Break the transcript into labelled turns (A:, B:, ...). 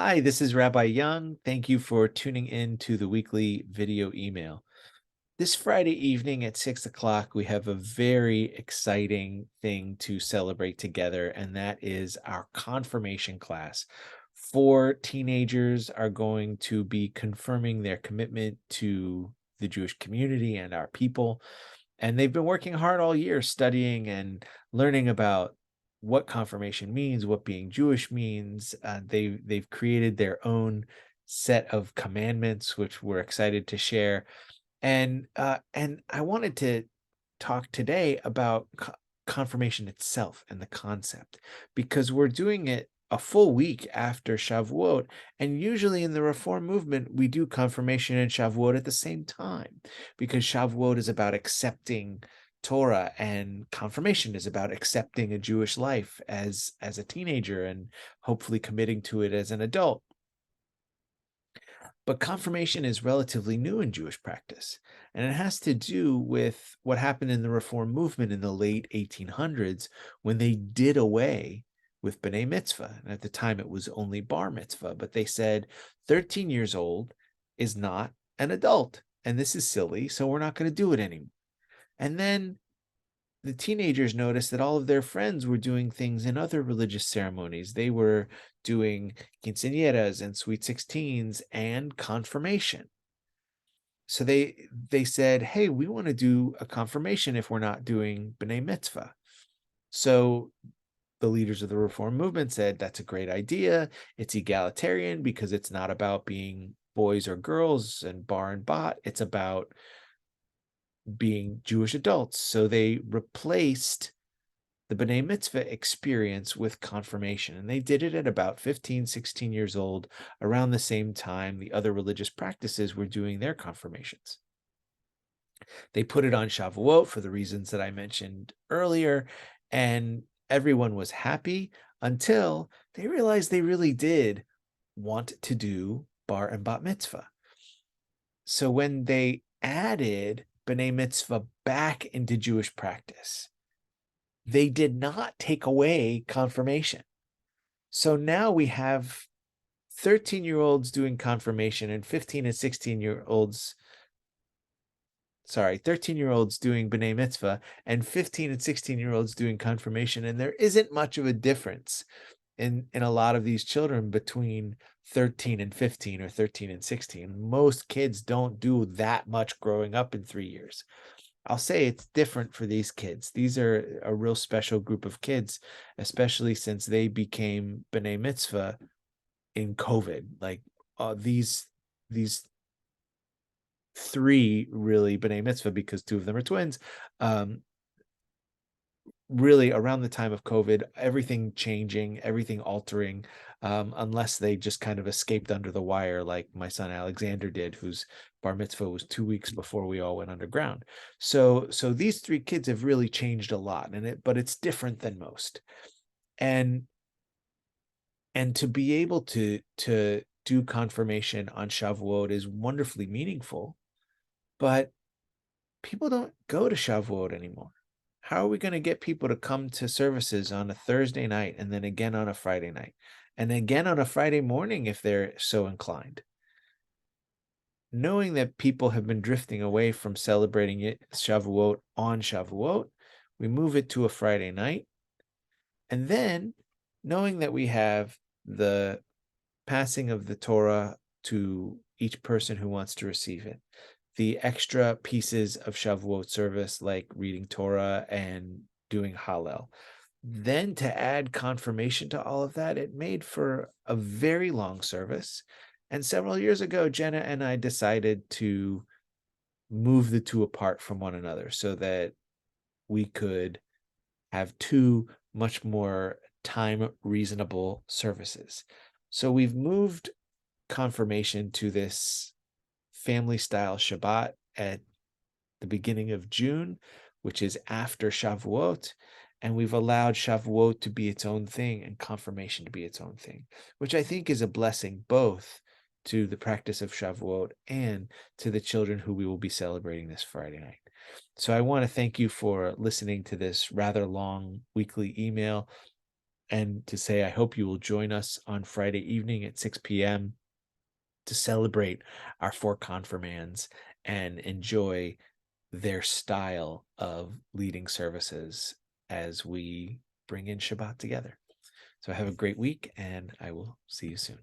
A: Hi, this is Rabbi Young. Thank you for tuning in to the weekly video email. This Friday evening at 6 o'clock, we have a very exciting thing to celebrate together, and that is our confirmation class. Four teenagers are going to be confirming their commitment to the Jewish community and our people. And they've been working hard all year studying and learning about what confirmation means, what being Jewish means. They've created their own set of commandments, which we're excited to share. And I wanted to talk today about confirmation itself and the concept, because we're doing it a full week after Shavuot, and usually in the Reform movement we do confirmation and Shavuot at the same time, because Shavuot is about accepting Torah and confirmation is about accepting a Jewish life as a teenager and hopefully committing to it as an adult. But confirmation is relatively new in Jewish practice, and it has to do with what happened in the Reform movement in the late 1800s when they did away with B'nai Mitzvah. And at the time, it was only Bar Mitzvah, but they said 13 years old is not an adult, and this is silly, so we're not going to do it anymore. And then the teenagers noticed that all of their friends were doing things in other religious ceremonies. They were doing quinceañeras and sweet 16s and confirmation. So they said, "Hey, we want to do a confirmation if we're not doing B'nai Mitzvah." So the leaders of the Reform movement said, "That's a great idea. It's egalitarian because it's not about being boys or girls and bar and bat. It's about being Jewish adults." So they replaced the B'nai Mitzvah experience with confirmation. And they did it at about 15, 16 years old, around the same time the other religious practices were doing their confirmations. They put it on Shavuot for the reasons that I mentioned earlier, and everyone was happy until they realized they really did want to do bar and bat mitzvah. So when they added B'nai Mitzvah back into Jewish practice, they did not take away confirmation. So now we have 13-year-olds doing confirmation and 15 and 16-year-olds, 13-year-olds doing B'nai Mitzvah and 15 and 16-year-olds doing confirmation. And there isn't much of a difference in a lot of these children between 13 and 15 or 13 and 16. Most kids don't do that much growing up in 3 years. I'll say it's different for these kids. These are a real special group of kids, especially since they became B'nai Mitzvah in COVID. Like these three really B'nai Mitzvah, because two of them are twins, really around the time of COVID, everything changing, everything altering, unless they just kind of escaped under the wire, like my son Alexander did, whose bar mitzvah was 2 weeks before we all went underground. So these three kids have really changed a lot, but it's different than most. And to be able to do confirmation on Shavuot is wonderfully meaningful, but people don't go to Shavuot anymore. How are we going to get people to come to services on a Thursday night and then again on a Friday night and again on a Friday morning if they're so inclined? Knowing that people have been drifting away from celebrating it Shavuot on Shavuot, we move it to a Friday night. And then knowing that we have the passing of the Torah to each person who wants to receive it, the extra pieces of Shavuot service, like reading Torah and doing Hallel. Then to add confirmation to all of that, it made for a very long service. And several years ago, Jenna and I decided to move the two apart from one another so that we could have two much more time reasonable services. So we've moved confirmation to this family style Shabbat at the beginning of June, which is after Shavuot. And we've allowed Shavuot to be its own thing and confirmation to be its own thing, which I think is a blessing both to the practice of Shavuot and to the children who we will be celebrating this Friday night. So I want to thank you for listening to this rather long weekly email. and to say I hope you will join us on Friday evening at 6 p.m. to celebrate our 4 confirmands and enjoy their style of leading services as we bring in Shabbat together. So have a great week, and I will see you soon.